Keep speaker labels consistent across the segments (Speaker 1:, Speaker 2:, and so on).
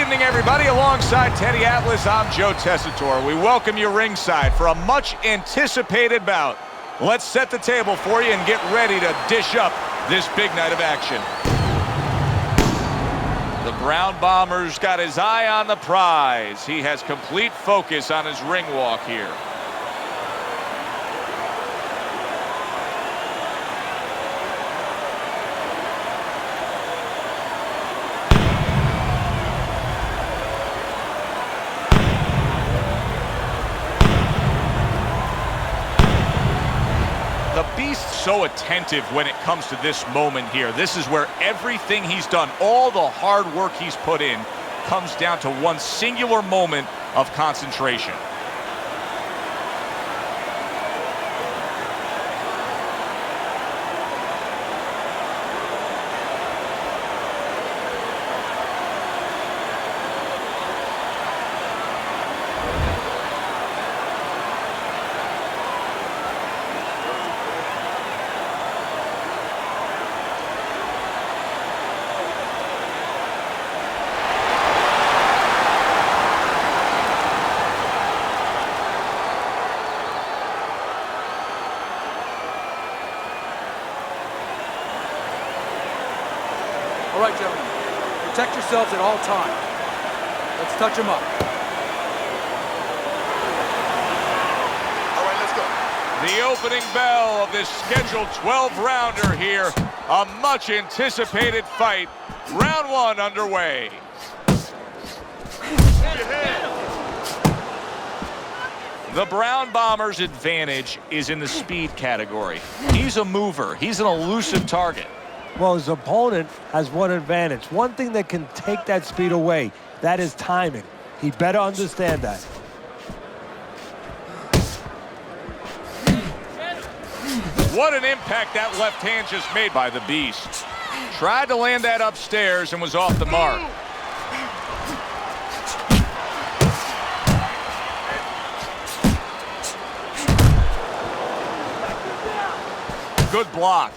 Speaker 1: evening, everybody. Alongside Teddy Atlas, I'm Joe Tessitore. We welcome you ringside for a much-anticipated bout. Let's set the table for you and get ready to dish up this big night of action. The Brown Bomber's got his eye on the prize. He has complete focus on his ring walk here. The Beast's so attentive when it comes to this moment here. This is where everything he's done, all the hard work he's put in, comes down to one singular moment of concentration.
Speaker 2: All right, gentlemen, protect yourselves at all times. Let's touch them up.
Speaker 3: All right, let's go.
Speaker 1: The opening bell of this scheduled 12-rounder here. A much-anticipated fight. Round one underway. The Brown Bomber's advantage is in the speed category. He's a mover. He's an elusive target.
Speaker 4: Well, his opponent has one advantage. One thing that can take that speed away, that is timing. He better understand that.
Speaker 1: What an impact that left hand just made by the Beast. Tried to land that upstairs and was off the mark. Good block.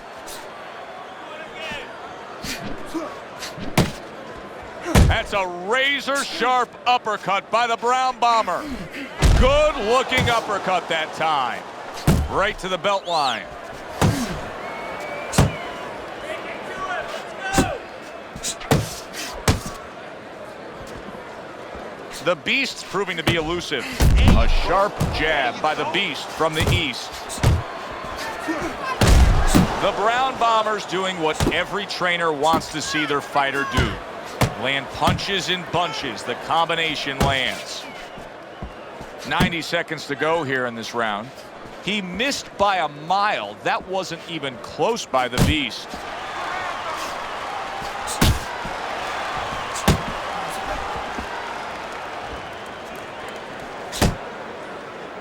Speaker 1: That's a razor-sharp uppercut by the Brown Bomber. Good-looking uppercut that time. Right to the belt line. The Beast's proving to be elusive. A sharp jab by the Beast from the east. The Brown Bomber's doing what every trainer wants to see their fighter do. Land punches in bunches. The combination lands. 90 seconds to go here in this round. He missed by a mile. That wasn't even close by the Beast.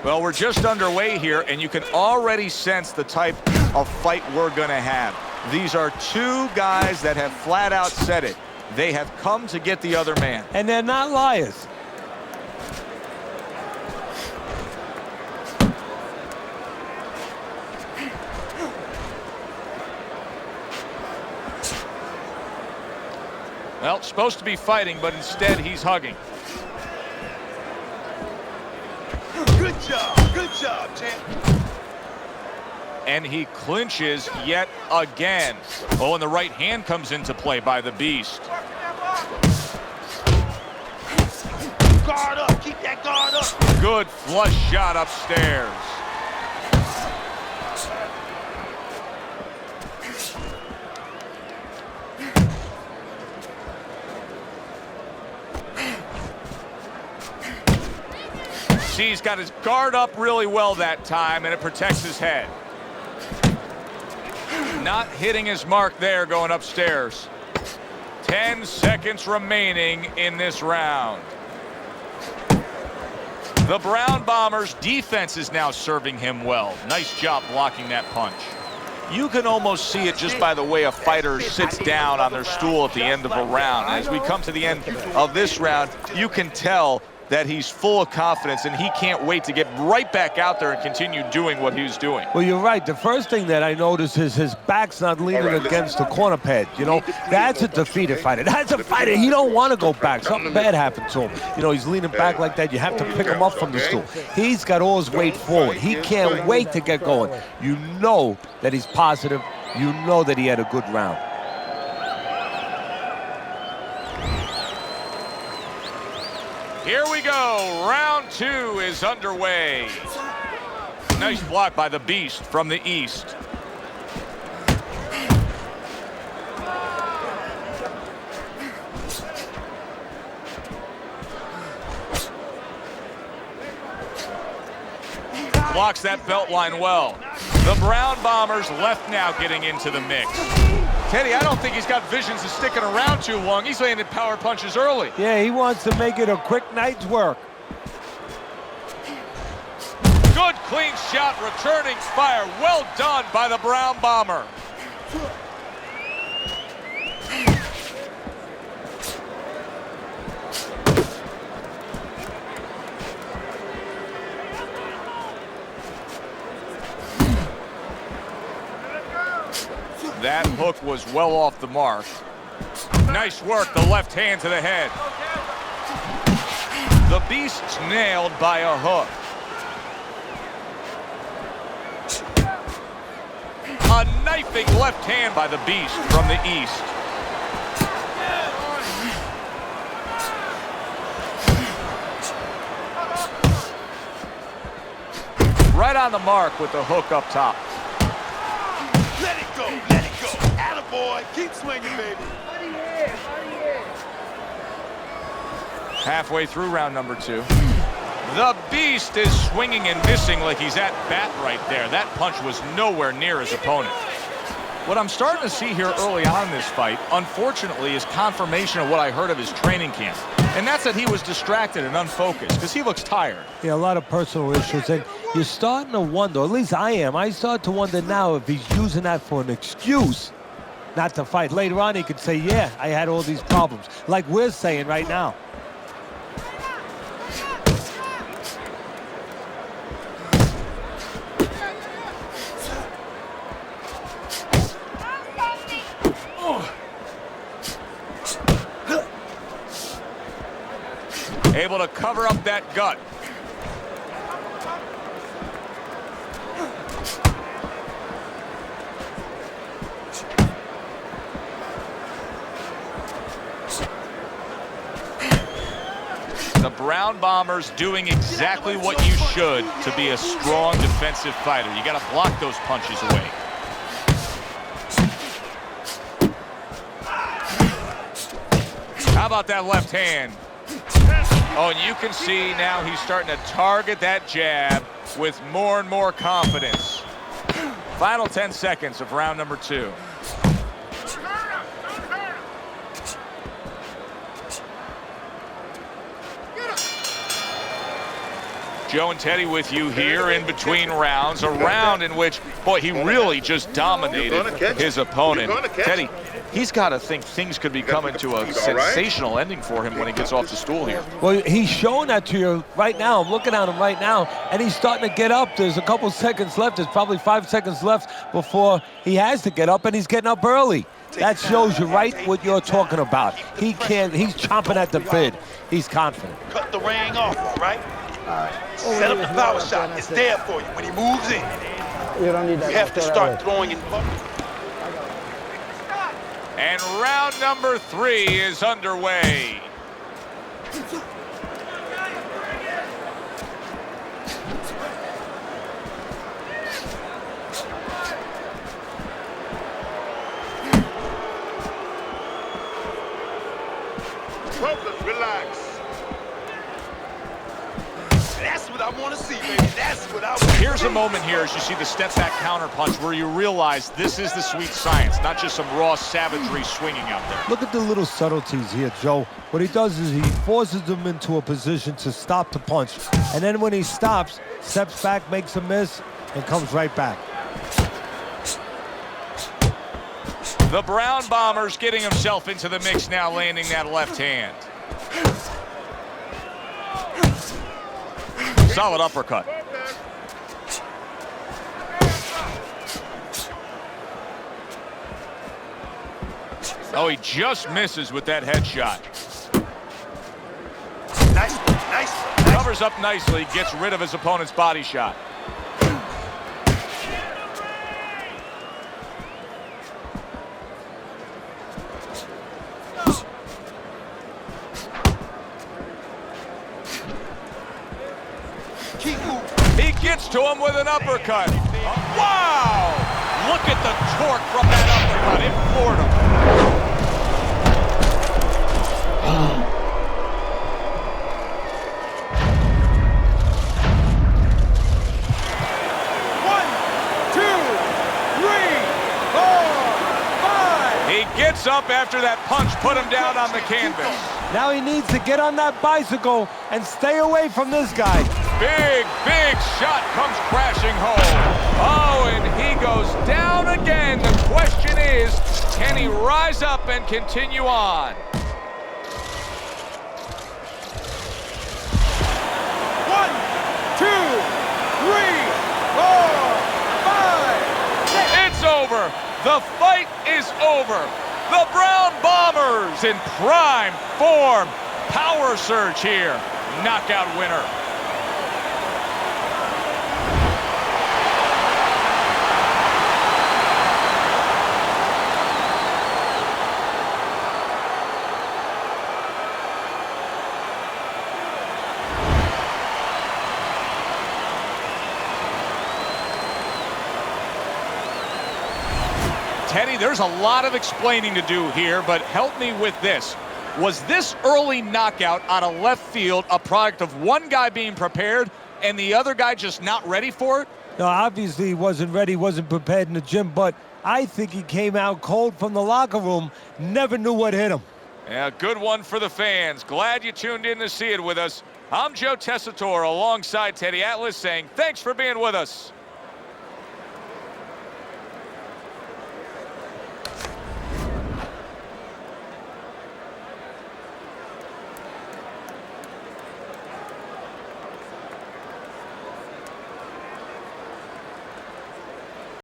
Speaker 1: Well, we're just underway here, and you can already sense the type of fight we're going to have. These are two guys that have flat out said it. They have come to get the other man.
Speaker 4: And they're not liars.
Speaker 1: Well, supposed to be fighting, but instead he's hugging.
Speaker 3: Good job, champ.
Speaker 1: And he clinches yet again. Oh, and the right hand comes into play by the Beast.
Speaker 3: Guard up, keep that guard up.
Speaker 1: Good flush shot upstairs. See, he's got his guard up really well that time, and it protects his head. Not hitting his mark there going upstairs. 10 seconds remaining in this round. The Brown Bomber's defense is now serving him well. Nice job blocking that punch. You can almost see it just by the way a fighter sits down on their stool at the end of a round. As we come to the end of this round, you can tell that he's full of confidence, and he can't wait to get right back out there and continue doing what he was doing.
Speaker 4: Well, you're right. The first thing that I noticed is his back's not leaning against the corner pad. You know, that's a defeated fighter. That's a fighter. He don't want to go back. Something bad happened to him. You know, he's leaning back like that. You have to pick him up from the stool. He's got all his weight forward. He can't wait to get going. You know that he's positive. You know that he had a good round.
Speaker 1: Here we go. Round 2 is underway. Nice block by the Beast from the East. Blocks that belt line well. The Brown Bombers left now getting into the mix. Teddy, I don't think he's got visions of sticking around too long. He's landing power punches early.
Speaker 4: Yeah, he wants to make it a quick night's work.
Speaker 1: Good clean shot, returning fire. Well done by the Brown Bomber. That hook was well off the mark. Nice work, the left hand to the head. The Beast's nailed by a hook. A knifing left hand by the Beast from the East. Right on the mark with the hook up top.
Speaker 3: Let it go, let it go. Attaboy, keep swinging, baby.
Speaker 1: Halfway through round number 2. The Beast is swinging and missing like he's at bat right there. That punch was nowhere near his opponent. What I'm starting to see here early on in this fight, unfortunately, is confirmation of what I heard of his training camp. And that's that he was distracted and unfocused because he looks tired.
Speaker 4: Yeah, a lot of personal issues. And you're starting to wonder, at least I am, I start to wonder now if he's using that for an excuse not to fight. Later on, he could say, yeah, I had all these problems, like we're saying right now.
Speaker 1: Able to cover up that gut. The Brown Bombers doing exactly what you should to be a strong defensive fighter. You got to block those punches away. How about that left hand? Oh, and you can see now he's starting to target that jab with more and more confidence. Final 10 seconds of round number 2. Joe and Teddy with you here in between rounds. A round in which, boy, he really just dominated his opponent. Teddy, he's got to think things could be coming to a sensational ending for him when he gets off the stool here.
Speaker 4: Well, he's showing that to you right now. I'm looking at him right now, and he's starting to get up. There's a couple seconds left. There's probably 5 seconds left before he has to get up, and he's getting up early. That shows you right what you're talking about. He's chomping at the bit. He's confident.
Speaker 3: Cut the ring off, all right? Set up the power shot. It's there for you when he moves in.
Speaker 5: You don't need that.
Speaker 3: You have to start throwing it.
Speaker 1: And round number 3 is underway.
Speaker 3: Focus, relax. That's what I want to see, baby. That's what I want to see.
Speaker 1: Here's a moment here as you see the step back counter punch where you realize this is the sweet science, not just some raw savagery swinging out there.
Speaker 4: Look at the little subtleties here, Joe. What he does is he forces them into a position to stop the punch. And then when he stops, steps back, makes a miss, and comes right back.
Speaker 1: The Brown Bomber's getting himself into the mix now, landing that left hand. Solid uppercut. Oh, he just misses with that headshot.
Speaker 3: Nice, nice.
Speaker 1: Covers up nicely, gets rid of his opponent's body shot.
Speaker 3: Keep moving.
Speaker 1: He gets to him with an uppercut. Wow! Look at the torque from that uppercut. It floored him.
Speaker 2: One, two, three, four, five.
Speaker 1: He gets up after that punch put him down on the canvas.
Speaker 4: Now he needs to get on that bicycle and stay away from this guy.
Speaker 1: Big, big shot comes crashing home. Oh, and he goes down again. The question is, can he rise up and continue on?
Speaker 2: One, two, three, four, five, six.
Speaker 1: It's over. The fight is over. The Brown Bombers in prime form. Power surge here. Knockout winner. Teddy, there's a lot of explaining to do here, but help me with this. Was this early knockout out of left field a product of one guy being prepared and the other guy just not ready for it?
Speaker 4: No, obviously he wasn't ready, wasn't prepared in the gym, but I think he came out cold from the locker room, never knew what hit him.
Speaker 1: Yeah, good one for the fans. Glad you tuned in to see it with us. I'm Joe Tessitore alongside Teddy Atlas saying thanks for being with us.